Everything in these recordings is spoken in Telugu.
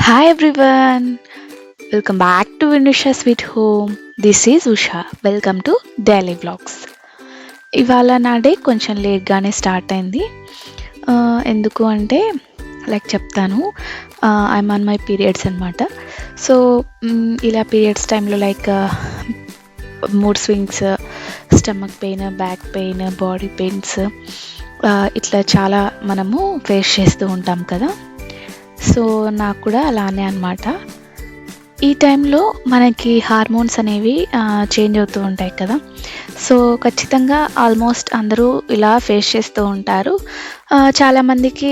Hi everyone, welcome back to Vinusha Sweet Home. This is Usha. Welcome to Daily Vlogs. ఇవాళ నా డే కొంచెం లేట్గానే స్టార్ట్ అయింది. ఎందుకు అంటే చెప్తాను. ఐఎమ్ ఆన్ మై పీరియడ్స్ అనమాట. సో ఇలా పీరియడ్స్ టైంలో mood swings, stomach pain, back pain, body pains ఇట్లా చాలా మనము ఫేస్ చేస్తూ ఉంటాం కదా. సో నాకు కూడా అలానే అనమాట. ఈ టైంలో మనకి హార్మోన్స్ అనేవి చేంజ్ అవుతూ ఉంటాయి కదా. సో ఖచ్చితంగా ఆల్మోస్ట్ అందరూ ఇలా ఫేస్ చేస్తూ ఉంటారు. చాలామందికి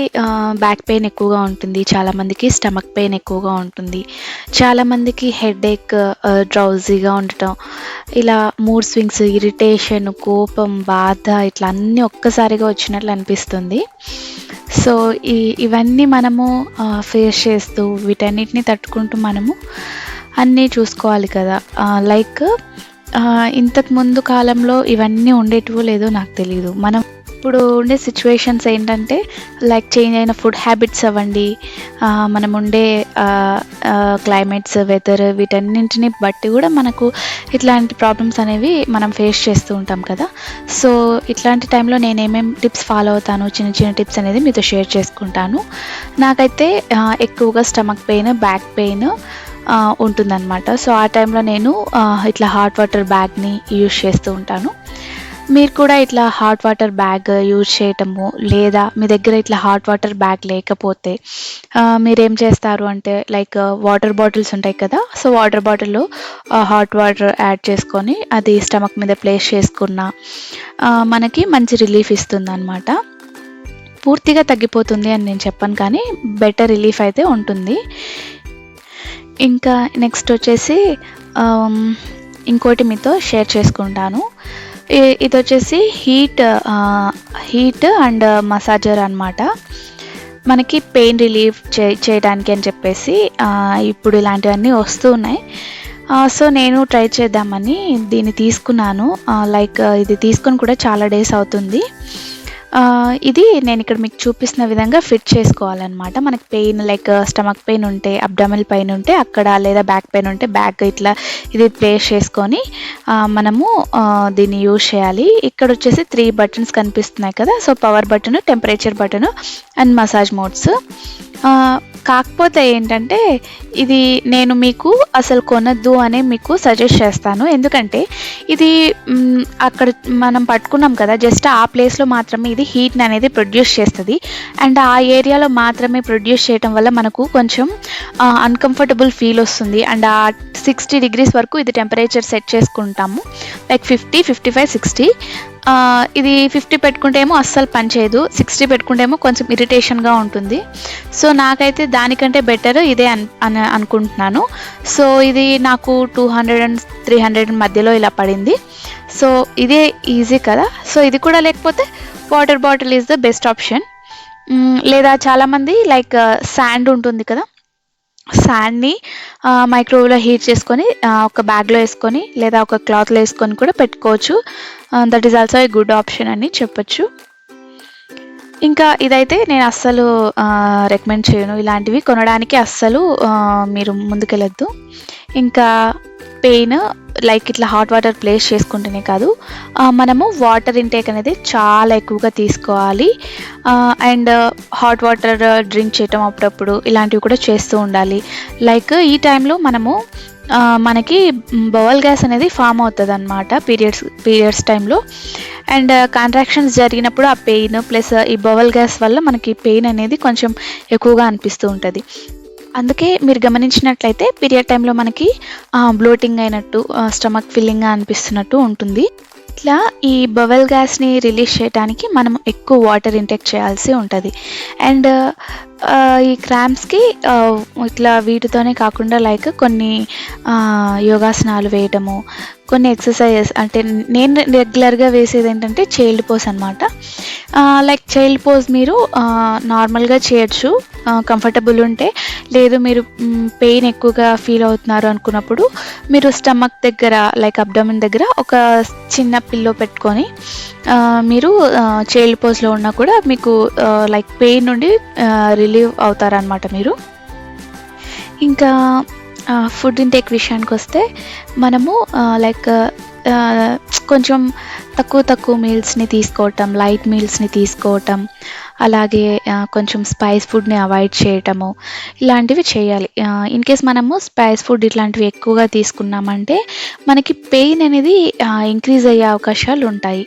బ్యాక్ పెయిన్ ఎక్కువగా ఉంటుంది, చాలామందికి స్టమక్ పెయిన్ ఎక్కువగా ఉంటుంది, చాలామందికి హెడేక్, డ్రౌజీగా ఉండటం, ఇలా మూడ్ స్వింగ్స్, ఇరిటేషన్, కోపం, బాధ ఇట్లా అన్నీ ఒక్కసారిగా వచ్చినట్లు అనిపిస్తుంది. సో ఇవన్నీ మనము ఫేస్ చేస్తూ వీటన్నిటిని తట్టుకుంటూ మనము అన్నీ చూసుకోవాలి కదా. ఇంతకు ముందు కాలంలో ఇవన్నీ ఉండేటివో లేదో నాకు తెలీదు. మనం ఇప్పుడు ఉండే సిచ్యువేషన్స్ ఏంటంటే చేంజ్ అయిన ఫుడ్ హ్యాబిట్స్ అవ్వండి, మనం ఉండే క్లైమేట్స్, వెదర్, వీటన్నింటిని బట్టి కూడా మనకు ఇట్లాంటి ప్రాబ్లమ్స్ అనేవి మనం ఫేస్ చేస్తూ ఉంటాం కదా. సో ఇట్లాంటి టైంలో నేను ఏమేమి టిప్స్ ఫాలో అవుతాను, చిన్న చిన్న టిప్స్ అనేది మీతో షేర్ చేసుకుంటాను. నాకైతే ఎక్కువగా స్టమక్ పెయిన్, బ్యాక్ పెయిన్ ఉంటుందన్నమాట. సో ఆ టైంలో నేను ఇట్లా హాట్ వాటర్ బ్యాగ్ని యూజ్ చేస్తూ ఉంటాను. మీరు కూడా ఇట్లా హాట్ వాటర్ బ్యాగ్ యూజ్ చేయటము, లేదా మీ దగ్గర ఇట్లా హాట్ వాటర్ బ్యాగ్ లేకపోతే మీరేం చేస్తారు అంటే వాటర్ బాటిల్స్ ఉంటాయి కదా. సో వాటర్ బాటిల్లో హాట్ వాటర్ యాడ్ చేసుకొని అది స్టమక్ మీద ప్లేస్ చేసుకున్న మనకి మంచి రిలీఫ్ ఇస్తుంది అనమాట. పూర్తిగా తగ్గిపోతుంది అని నేను చెప్పను, కానీ బెటర్ రిలీఫ్ అయితే ఉంటుంది. ఇంకా నెక్స్ట్ వచ్చేసి ఇంకోటి మీతో షేర్ చేసుకుంటాను. ఇది వచ్చేసి హీట్ అండ్ మసాజర్ అనమాట. మనకి పెయిన్ రిలీఫ్ చేయడానికి అని చెప్పేసి ఇప్పుడు ఇలాంటివన్నీ వస్తూ ఉన్నాయి. సో నేను ట్రై చేద్దామని దీన్ని తీసుకున్నాను. ఇది తీసుకొని కూడా చాలా డేస్ అవుతుంది. ఇది నేను ఇక్కడ మీకు చూపిస్తున్న విధంగా ఫిట్ చేసుకోవాలన్నమాట. మనకి పెయిన్ స్టమక్ పెయిన్ ఉంటే, అబ్డామినల్ పెయిన్ ఉంటే అక్కడ, లేదా బ్యాక్ పెయిన్ ఉంటే బ్యాక్ ఇట్లా ఇది ప్లేస్ చేసుకొని మనము దీన్ని యూజ్ చేయాలి. ఇక్కడ వచ్చేసి 3 బటన్స్ కనిపిస్తున్నాయి కదా. So power button, temperature button and massage modes. కాకపోతే ఏంటంటే ఇది నేను మీకు అసలు కొనద్దు అని మీకు సజెస్ట్ చేస్తాను. ఎందుకంటే ఇది అక్కడ మనం పట్టుకున్నాం కదా, జస్ట్ ఆ ప్లేస్లో మాత్రమే ఇది హీట్ని అనేది ప్రొడ్యూస్ చేస్తుంది. అండ్ ఆ ఏరియాలో మాత్రమే ప్రొడ్యూస్ చేయటం వల్ల మనకు కొంచెం అన్కంఫర్టబుల్ ఫీల్ వస్తుంది. అండ్ ఆ 60 degrees వరకు ఇది టెంపరేచర్ సెట్ చేసుకుంటాము. 50, 55, 60. ఇది 50 పెట్టుకుంటే ఏమో అస్సలు పనిచేయదు, 60 పెట్టుకుంటే ఏమో కొంచెం ఇరిటేషన్గా ఉంటుంది. సో నాకైతే దానికంటే బెటర్ ఇదే అనుకుంటున్నాను. సో ఇది నాకు 200 and 300 మధ్యలో ఇలా పడింది. సో ఇదే ఈజీ కదా. సో ఇది కూడా లేకపోతే water bottle is the best option. లేదా చాలామంది శాండ్ ఉంటుంది కదా, శాండ్ని మైక్రోవేవ్లో హీట్ చేసుకొని ఒక బ్యాగ్లో వేసుకొని లేదా ఒక క్లాత్లో వేసుకొని కూడా పెట్టుకోవచ్చు. That is also a good option అని చెప్పొచ్చు. ఇంకా ఇదైతే నేను అస్సలు రికమెండ్ చేయను. ఇలాంటివి కొనడానికి అస్సలు మీరు ముందుకెళ్ళొద్దు. ఇంకా పెయిన్ ఇట్లా హాట్ వాటర్ ప్లేస్ చేసుకుంటేనే కాదు, మనము వాటర్ ఇంటేక్ అనేది చాలా ఎక్కువగా తీసుకోవాలి. అండ్ హాట్ వాటర్ డ్రింక్ చేయటం అప్పుడప్పుడు ఇలాంటివి కూడా చేస్తూ ఉండాలి. ఈ టైంలో మనకి బవల్ గ్యాస్ అనేది ఫామ్ అవుతుంది అనమాట పీరియడ్స్ టైంలో. అండ్ కాంట్రాక్షన్స్ జరిగినప్పుడు ఆ పెయిన్ ప్లస్ ఈ బవల్ గ్యాస్ వల్ల మనకి పెయిన్ అనేది కొంచెం ఎక్కువగా అనిపిస్తూ ఉంటుంది. అందుకే మీరు గమనించినట్లయితే పీరియడ్ టైంలో మనకి బ్లోటింగ్ అయినట్టు, స్టమక్ ఫిల్లింగ్గా అనిపిస్తున్నట్టు ఉంటుంది. ఇట్లా ఈ బవల్ గ్యాస్ని రిలీజ్ చేయడానికి మనం ఎక్కువ వాటర్ ఇంటేక్ చేయాల్సి ఉంటుంది. అండ్ ఈ క్రాంప్స్కి ఇట్లా వీటితోనే కాకుండా కొన్ని యోగాసనాలు వేయటము, కొన్ని ఎక్సర్సైజెస్, అంటే నేను రెగ్యులర్గా వేసేది ఏంటంటే చైల్డ్ పోజ్ అనమాట. చైల్డ్ పోజ్ మీరు నార్మల్గా చేయొచ్చు కంఫర్టబుల్ ఉంటే. లేదు మీరు పెయిన్ ఎక్కువగా ఫీల్ అవుతున్నారు అనుకున్నప్పుడు మీరు స్టమక్ దగ్గర అబ్డామిన్ దగ్గర ఒక చిన్న పిల్లో పెట్టుకొని మీరు చైల్డ్ పోజ్లో ఉన్నా కూడా మీకు పెయిన్ నుండి రిలీవ్ అవుతారనమాట మీరు. ఇంకా ఫుడ్ ఇంటేక్ విషయానికొస్తే మనము లైక్ కొంచెం తక్కువ మీల్స్‌ని తీసుకోవటం, లైట్ మీల్స్‌ని తీసుకోవటం, అలాగే కొంచెం స్పైస్ ఫుడ్‌ని అవాయిడ్ చేయటము, ఇలాంటివి చేయాలి. ఇన్‌కేస్ మనము స్పైస్ ఫుడ్ ఇట్లాంటివి ఎక్కువగా తీసుకున్నామంటే మనకి పెయిన్ అనేది ఇంక్రీజ్ అయ్యే అవకాశాలుంటాయి.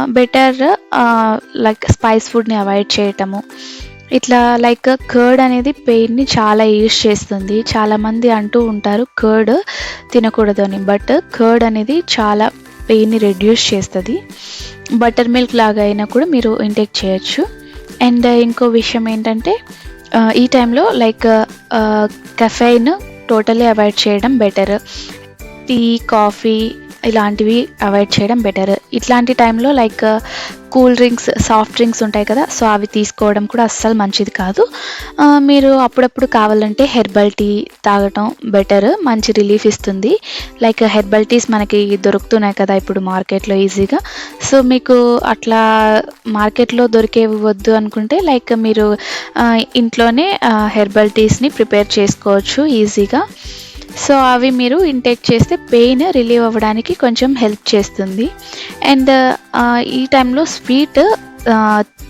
బెటర్ లైక్ స్పైస్ ఫుడ్‌ని అవాయిడ్ చేయటము. ఇట్లా లైక్ కర్డ్ అనేది పెయిన్‌ని చాలా ఈజ్ చేస్తుంది. చాలామంది అంటూ ఉంటారు కర్డ్ తినకూడదు అని. బట్ కర్డ్ అనేది చాలా పెయిన్‌ని రెడ్యూస్ చేస్తది. బటర్ మిల్క్ లాగా అయినా కూడా మీరు ఇంటేక్ చేయొచ్చు. అండ్ ఇంకో విషయం ఏంటంటే ఈ టైంలో లైక్ కెఫెయిన్ టోటల్లీ అవాయిడ్ చేయడం బెటర్. టీ, కాఫీ ఇలాంటివి అవాయిడ్ చేయడం బెటర్. ఇట్లాంటి టైంలో like cool drinks, soft drinks ఉంటాయి కదా! సో, అవి తీసుకోవడం కూడా అస్సలు మంచిది కాదు. మీరు అప్పుడప్పుడు కావాలంటే హెర్బల్ టీ తాగటం బెటర్. మంచి రిలీఫ్ ఇస్తుంది. లైక్ హెర్బల్ టీస్ మనకి దొరుకుతున్నాయి కదా ఇప్పుడు మార్కెట్‌లో ఈజీగా. సో, మీకు అట్లా మార్కెట్‌లో దొరికేవి వద్దు అనుకుంటే లైక్ మీరు ఇంట్లోనే హెర్బల్ టీస్‌ని ప్రిపేర్ చేసుకోవచ్చు ఈజీగా. సో, అవి మీరు ఇంటేక్ చేస్తే పెయిన్ రిలీవ్ అవ్వడానికి కొంచెం హెల్ప్ చేస్తుంది. అండ్ ఈ టైంలో స్వీట్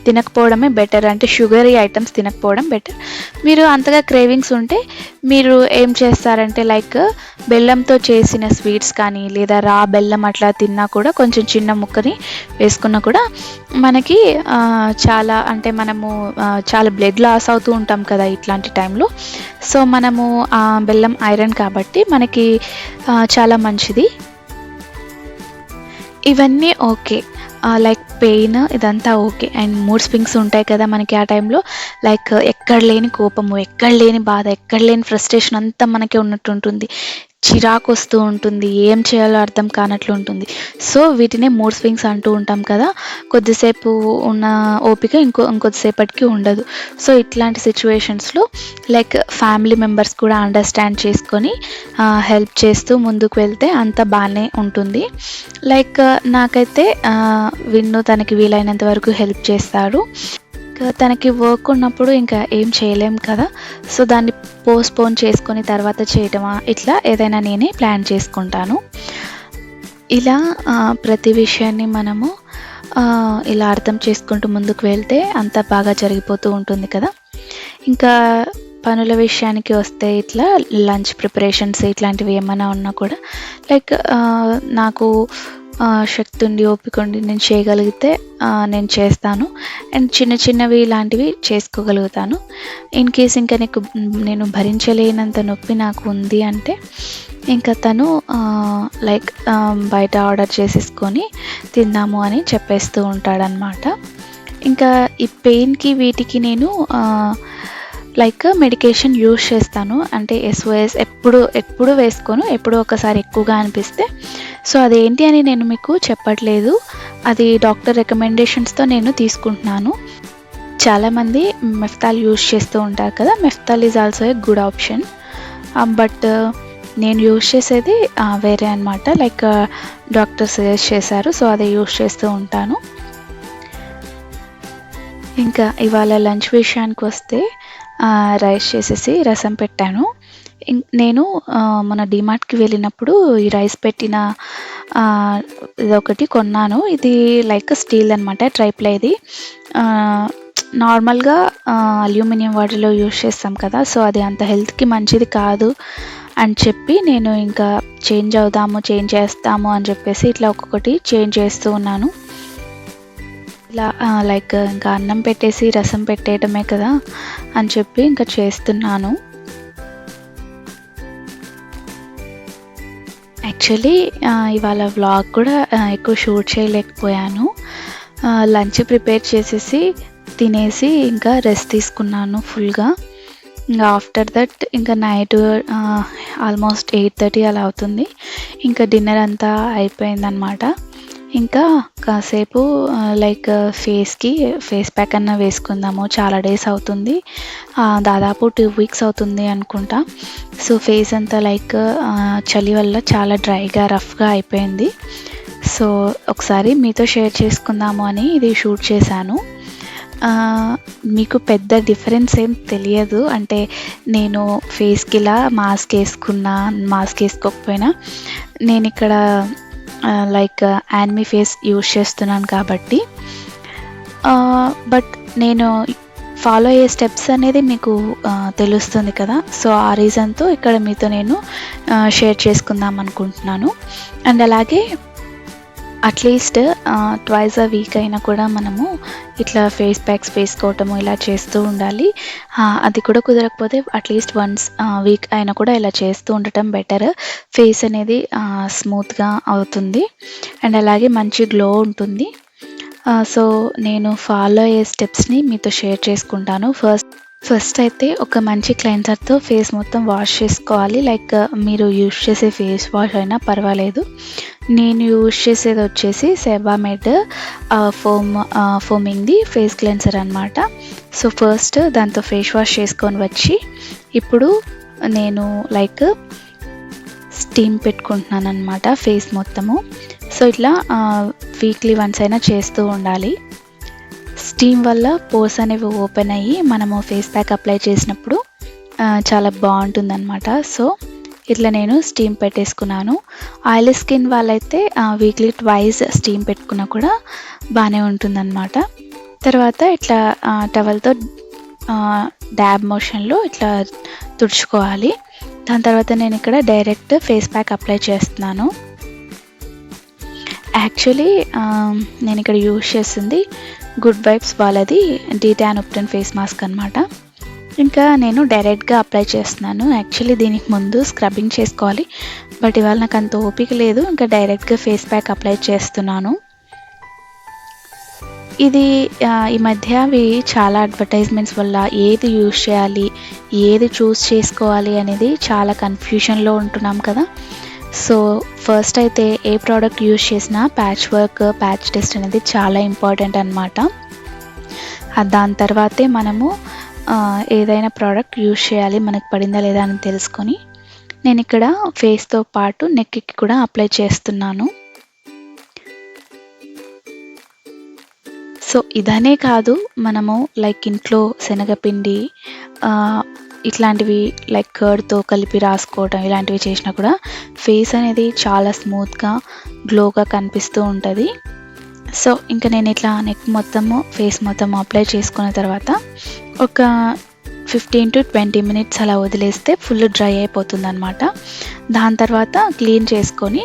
తినకపోవడమే బెటర్. అంటే షుగరీ ఐటమ్స్ తినకపోవడం బెటర్. మీరు అంతగా క్రేవింగ్స్ ఉంటే మీరు ఏం చేస్తారంటే లైక్ బెల్లంతో చేసిన స్వీట్స్ కానీ లేదా రా బెల్లం అట్లా తిన్నా కూడా కొంచెం చిన్న ముక్కని వేసుకున్నా కూడా మనకి చాలా అంటే మనము చాలా బ్లడ్ లాస్ అవుతూ ఉంటాం కదా ఇట్లాంటి టైంలో. సో, మనము బెల్లం ఐరన్ కాబట్టి మనకి చాలా మంచిది. ఇవన్నీ ఓకే. లైక్ పెయిన్ ఇదంతా ఓకే. అండ్ మూడ్ స్వింగ్స్ ఉంటాయి కదా మనకి ఆ టైంలో. లైక్ ఎక్కడ లేని కోపము, ఎక్కడ లేని బాధ, ఎక్కడ లేని ఫ్రస్ట్రేషన్ అంతా మనకే ఉన్నట్టుంటుంది. చిరాకొస్తూ ఉంటుంది. ఏం చేయాలో అర్థం కానట్లు ఉంటుంది. సో, వీటినే మూడ్ స్వింగ్స్ అంటూ ఉంటాం కదా! కొద్దిసేపు ఉన్న ఓపిక ఇంకొద్దిసేపటికి ఉండదు. సో, ఇట్లాంటి సిట్యుయేషన్స్‌లో లైక్ ఫ్యామిలీ మెంబర్స్ కూడా అండర్‌స్టాండ్ చేసుకొని హెల్ప్ చేస్తూ ముందుకు వెళ్తే అంతా బానే ఉంటుంది. లైక్ నాకైతే విన్ను తనకి వీలైనంత వరకు హెల్ప్ చేస్తాడు. తనకి వర్క్ ఉన్నప్పుడు ఇంకా ఏం చేయలేం కదా! సో, దాన్ని పోస్ట్‌పోన్ చేసుకొని తర్వాత చేయటమా ఇట్లా ఏదైనా నేనే ప్లాన్ చేసుకుంటాను. ఇలా ప్రతి విషయాన్ని మనము ఇలా అర్థం చేసుకుంటూ ముందుకు వెళ్తే అంతా బాగా జరిగిపోతూ ఉంటుంది కదా! ఇంకా పనుల విషయానికి వస్తే ఇట్లా లంచ్ ప్రిపరేషన్స్ ఇట్లాంటివి ఏమైనా ఉన్నా కూడా లైక్ నాకు శక్తి ఉండి, ఓపిక ఉండి నేను చేయగలిగితే నేను చేస్తాను. అండ్ చిన్నవి ఇలాంటివి చేసుకోగలుగుతాను. ఇన్ కేస్ ఇంకా నేను భరించలేనంత నొప్పి నాకు ఉంది అంటే ఇంకా తను లైక్ బయట ఆర్డర్ చేసేసుకొని తిందాము అని చెప్పేస్తూ ఉంటాడనమాట. ఇంకా ఈ పెయిన్‌కి వీటికి నేను లైక్ మెడికేషన్ యూజ్ చేస్తాను. అంటే SOS ఎప్పుడు వేసుకోను. ఎప్పుడో ఒకసారి ఎక్కువగా అనిపిస్తే. సో, అదేంటి అని నేను మీకు చెప్పట్లేదు. అది డాక్టర్ రికమెండేషన్స్‌తో నేను తీసుకుంటున్నాను. చాలామంది మెఫ్తాల్ యూజ్ చేస్తూ ఉంటారు కదా! Meftal is also a good option. But నేను యూజ్ చేసేది వేరే అనమాట. లైక్ డాక్టర్ సజెస్ట్ చేశారు. సో, అదే యూజ్ చేస్తూ ఉంటాను. ఇంకా ఇవాళ లంచ్ విషయానికి వస్తే రైస్ చేసేసి రసం పెట్టాను. నేను మొన్న డీమార్ట్‌కి వెళ్ళినప్పుడు ఈ రైస్ పెట్టిన ఇదొకటి కొన్నాను. ఇది లైక్ స్టీల్ అనమాట. ట్రైప్లైది. నార్మల్‌గా అల్యూమినియం వాటిలో యూజ్ చేస్తాం కదా! సో, అది అంత హెల్త్‌కి మంచిది కాదు అని చెప్పి నేను ఇంకా చేంజ్ చేస్తాము అని చెప్పేసి ఇట్లా ఒక్కొక్కటి చేంజ్ చేస్తూ ఉన్నాను. ఇలా లైక్ ఇంకా అన్నం పెట్టేసి రసం పెట్టేయడమే కదా అని చెప్పి ఇంకా చేస్తున్నాను. యాక్చువల్లీ ఇవాళ వ్లాగ్ కూడా ఎక్కువ షూట్ చేయలేకపోయాను. లంచ్ ప్రిపేర్ చేసేసి తినేసి ఇంకా రెస్ట్ తీసుకున్నాను ఫుల్‌గా. ఇంకా ఆఫ్టర్ దట్ ఇంకా నైట్ ఆల్మోస్ట్ 8:30 అలా అవుతుంది. ఇంకా డిన్నర్ అంతా అయిపోయిందనమాట. ఇంకా కాసేపు లైక్ ఫేస్ ప్యాక్ అన్నా వేసుకుందాము. చాలా డేస్ అవుతుంది. దాదాపు 2 వీక్స్ అవుతుంది అనుకుంటా. సో, ఫేస్ అంతా లైక్ చలి వల్ల చాలా డ్రైగా, రఫ్‌గా అయిపోయింది. సో, ఒకసారి మీతో షేర్ చేసుకుందాము అని ఇది షూట్ చేశాను. మీకు పెద్ద డిఫరెన్స్ ఏం తెలియదు. అంటే నేను ఫేస్‌కి ఇలా మాస్క్ ఏసుకున్నా, మాస్క్ ఏసుకోకపోయినా నేనిక్కడ లైక్ యానిమీ ఫేస్ యూజ్ చేస్తున్నాను కాబట్టి బట్ నేను ఫాలో అయ్యే స్టెప్స్ అనేది మీకు తెలుస్తుంది కదా! సో, ఆ రీజన్‌తో ఇక్కడ మీతో నేను షేర్ చేసుకుందాం అనుకుంటున్నాను. అండ్ అలాగే అట్‌లీస్ట్ ట్వైస్ అ వీక్ అయినా కూడా మనము ఇట్లా ఫేస్ ప్యాక్స్ వేసుకోవటము ఇలా చేస్తూ ఉండాలి. అది కూడా కుదరకపోతే అట్‌లీస్ట్ వన్స్ వీక్ అయినా కూడా ఇలా చేస్తూ ఉండటం బెటర్. ఫేస్ అనేది స్మూత్‌గా అవుతుంది. అండ్ అలాగే మంచి గ్లో ఉంటుంది. సో, నేను ఫాలో అయ్యే స్టెప్స్‌ని మీతో షేర్ చేసుకుంటాను. ఫస్ట్ అయితే ఒక మంచి క్లెన్సర్‌తో ఫేస్ మొత్తం వాష్ చేసుకోవాలి. లైక్ మీరు యూజ్ చేసే ఫేస్ వాష్ అయినా పర్వాలేదు. నేను యూజ్ చేసేది వచ్చేసి సెబామెడ్ ఫోమింగ్‌ది ఫేస్ క్లెన్సర్ అనమాట. సో, ఫస్ట్ దాంతో ఫేస్ వాష్ చేసుకొని వచ్చి ఇప్పుడు నేను లైక్ స్టీమ్ పెట్టుకుంటున్నాననమాట ఫేస్ మొత్తము. సో, ఇట్లా వీక్లీ వన్స్ అయినా చేస్తూ ఉండాలి. స్టీమ్ వల్ల పోర్స్ అనేవి ఓపెన్ అయ్యి మనము ఫేస్ ప్యాక్ అప్లై చేసినప్పుడు చాలా బాగుంటుందన్నమాట. సో, ఇట్లా నేను స్టీమ్ పెట్టేసుకున్నాను. ఆయిలీ స్కిన్ వాళ్ళైతే వీక్లీ ట్వైస్ స్టీమ్ పెట్టుకున్నా కూడా బాగానే ఉంటుందన్నమాట. తర్వాత ఇట్లా టవల్తో డ్యాబ్ మోషన్లో ఇట్లా తుడుచుకోవాలి. దాని తర్వాత నేను ఇక్కడ డైరెక్ట్ ఫేస్ ప్యాక్ అప్లై చేస్తున్నాను. యాక్చువల్లీ నేను ఇక్కడ యూజ్ చేస్తుంది గుడ్ వైబ్స్ వాళ్ళది డీటాన్ ఉప్టన్ ఫేస్ మాస్క్ అనమాట. ఇంకా నేను డైరెక్ట్గా అప్లై చేస్తున్నాను. యాక్చువల్లీ దీనికి ముందు స్క్రబ్బింగ్ చేసుకోవాలి, బట్ ఇవాళ నాకు అంత ఓపిక లేదు. ఇంకా డైరెక్ట్గా ఫేస్ ప్యాక్ అప్లై చేస్తున్నాను. ఇది ఈ మధ్య అవి చాలా అడ్వర్టైజ్మెంట్స్ వల్ల ఏది యూజ్ చేయాలి, ఏది చూస్ చేసుకోవాలి అనేది చాలా కన్ఫ్యూషన్లో ఉంటున్నాం కదా. సో, ఫస్ట్ అయితే ఏ ప్రోడక్ట్ యూజ్ చేసినా ప్యాచ్ వర్క్, ప్యాచ్ టెస్ట్ అనేది చాలా ఇంపార్టెంట్ అనమాట. దాని తర్వాతే మనము ఏదైనా ప్రోడక్ట్ యూజ్ చేయాలి, మనకు పడిందా లేదా అని తెలుసుకొని నేను ఇక్కడ ఫేస్తో పాటు నెక్కి కూడా అప్లై చేస్తున్నాను. సో, ఇదనే కాదు, మనము లైక్ ఇంట్లో శనగపిండి ఇట్లాంటివి లైక్ కర్డ్తో కలిపి రాసుకోవడం ఇలాంటివి చేసినా కూడా ఫేస్ అనేది చాలా స్మూత్గా గ్లోగా కనిపిస్తూ ఉంటుంది. సో, ఇంకా నేను ఇట్లా నెక్ మొత్తము ఫేస్ మొత్తం అప్లై చేసుకున్న తర్వాత ఒక 15 to 20 minutes అలా వదిలేస్తే ఫుల్ డ్రై అయిపోతుంది అనమాట. దాని తర్వాత క్లీన్ చేసుకొని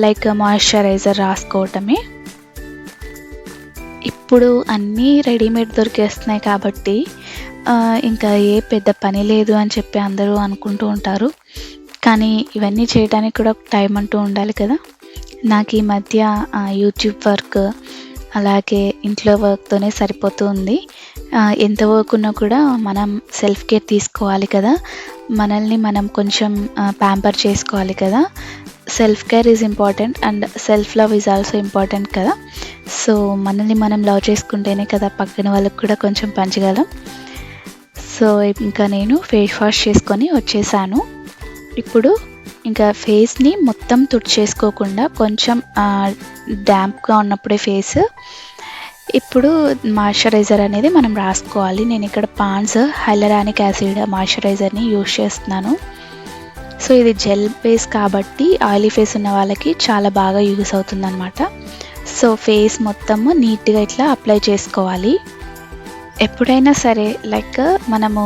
లైక్ మాయిశ్చరైజర్ రాసుకోవటమే. ఇప్పుడు అన్నీ రెడీమేడ్ దొరికేస్తున్నాయి కాబట్టి ఇంకా ఏ పెద్ద పని లేదు అని చెప్పి అందరూ అనుకుంటూ ఉంటారు. కానీ ఇవన్నీ చేయడానికి కూడా టైం అంటూ ఉండాలి కదా. నాకు ఈ మధ్య యూట్యూబ్ వర్క్ అలాగే ఇంట్లో వర్క్తోనే సరిపోతుంది. ఎంత వర్క్ ఉన్నా కూడా మనం సెల్ఫ్ కేర్ తీసుకోవాలి కదా, మనల్ని మనం కొంచెం ప్యాంపర్ చేసుకోవాలి కదా. Self care is important and self love is also important కదా. సో, మనల్ని మనం లవ్ చేసుకుంటేనే కదా పక్కన వాళ్ళకి కూడా కొంచెం పంచగలం. సో, ఇంకా నేను ఫేస్ వాష్ చేసుకొని వచ్చేసాను. ఇప్పుడు ఇంకా ఫేస్ని మొత్తం తుడిచేసుకోకుండా కొంచెం డ్యాంప్గా ఉన్నప్పుడే ఫేస్ ఇప్పుడు మాయిశ్చరైజర్ అనేది మనం రాసుకోవాలి. నేను ఇక్కడ పాండ్స్ హైలరానిక్ యాసిడ్ మాయిశ్చరైజర్ని యూజ్ చేస్తున్నాను. సో, ఇది జెల్ బేస్ కాబట్టి ఆయిలీ ఫేస్ ఉన్న వాళ్ళకి చాలా బాగా యూజ్ అవుతుంది అనమాట. సో, ఫేస్ మొత్తము నీట్గా ఇట్లా అప్లై చేసుకోవాలి. ఎప్పుడైనా సరే లైక్ మనము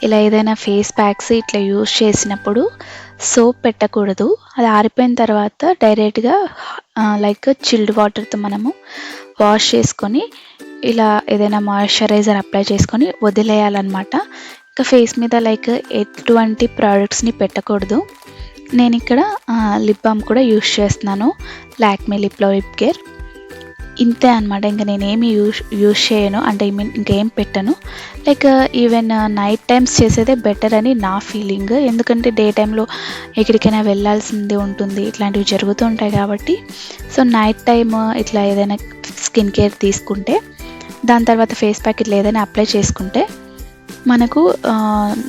ఇలా ఏదైనా ఫేస్ ప్యాక్స్ ఇట్లా యూజ్ చేసినప్పుడు సోప్ పెట్టకూడదు. అది ఆరిపోయిన తర్వాత డైరెక్ట్గా లైక్ చిల్డ్ వాటర్తో మనము వాష్ చేసుకొని ఇలా ఏదైనా మాయిశ్చరైజర్ అప్లై చేసుకొని వదిలేయాలన్నమాట. ఇంకా ఫేస్ మీద లైక్ ఎటువంటి ప్రోడక్ట్స్ని పెట్టకూడదు. నేను ఇక్కడ లిప్ బామ్ కూడా యూజ్ చేస్తున్నాను, లాక్మే లిప్ కేర్. ఇంతే అనమాట. ఇంకా నేనేమి యూజ్ చేయను, అంటే ఇంకేం పెట్టను. లైక్ ఈవెన్ నైట్ టైమ్స్ చేసేదే బెటర్ అని నా ఫీలింగ్. ఎందుకంటే డే టైంలో ఎక్కడికైనా వెళ్ళాల్సింది ఉంటుంది, ఇట్లాంటివి జరుగుతూ ఉంటాయి కాబట్టి. సో, నైట్ టైమ్ ఇట్లా ఏదైనా స్కిన్ కేర్ తీసుకుంటే దాని తర్వాత ఫేస్ ప్యాక్ ఇట్లా ఏదైనా అప్లై చేసుకుంటే మనకు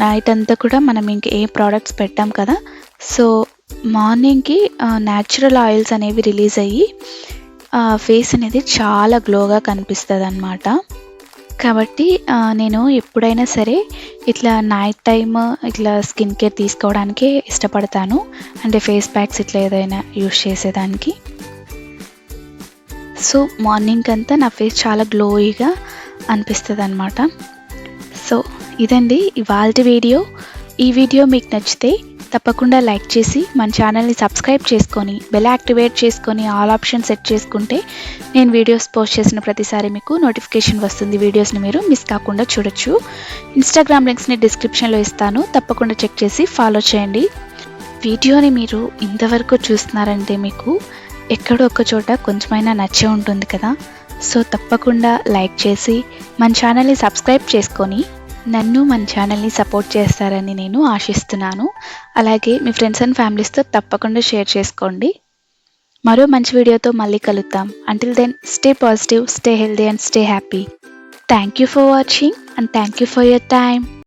నైట్ అంతా కూడా మనం ఇంక ఏ ప్రోడక్ట్స్ పెట్టాం కదా. సో, మార్నింగ్కి న్యాచురల్ ఆయిల్స్ అనేవి రిలీజ్ అయ్యి ఫేస్ అనేది చాలా గ్లోగా కనిపిస్తుంది అన్నమాట. కాబట్టి నేను ఎప్పుడైనా సరే ఇట్లా నైట్ టైమ్ ఇట్లా స్కిన్ కేర్ తీసుకోవడానికే ఇష్టపడతాను. అంటే ఫేస్ ప్యాక్స్ ఇట్లా ఏదైనా యూజ్ చేసేదానికి. సో మార్నింగ్ అంతా నా ఫేస్ చాలా గ్లోయిగా అనిపిస్తదనమాట. సో ఇదండి ఇవాల్టి వీడియో. ఈ వీడియో మీకు నచ్చితే తప్పకుండా లైక్ చేసి మన ఛానల్ని సబ్స్క్రైబ్ చేసుకొని బెల్ యాక్టివేట్ చేసుకొని ఆల్ ఆప్షన్ సెట్ చేసుకుంటే నేను వీడియోస్ పోస్ట్ చేసిన ప్రతిసారి మీకు నోటిఫికేషన్ వస్తుంది. వీడియోస్ని మీరు మిస్ కాకుండా చూడొచ్చు. ఇన్స్టాగ్రామ్ లింక్స్ని డిస్క్రిప్షన్లో ఇస్తాను, తప్పకుండా చెక్ చేసి ఫాలో చేయండి. వీడియోని మీరు ఇంతవరకు చూస్తున్నారంటే మీకు ఎక్కడో ఒక చోట కొంచెమైనా నచ్చే ఉంటుంది కదా. సో తప్పకుండా లైక్ చేసి మన ఛానల్ని సబ్స్క్రైబ్ చేసుకొని నన్ను మన ఛానల్ని సపోర్ట్ చేస్తారని నేను ఆశిస్తున్నాను. అలాగే మీ ఫ్రెండ్స్ అండ్ ఫ్యామిలీస్తో తప్పకుండా షేర్ చేసుకోండి. మరో మంచి వీడియోతో మళ్ళీ కలుద్దాం. Until then stay positive, stay healthy and stay happy. Thank you for watching and thank you for your time.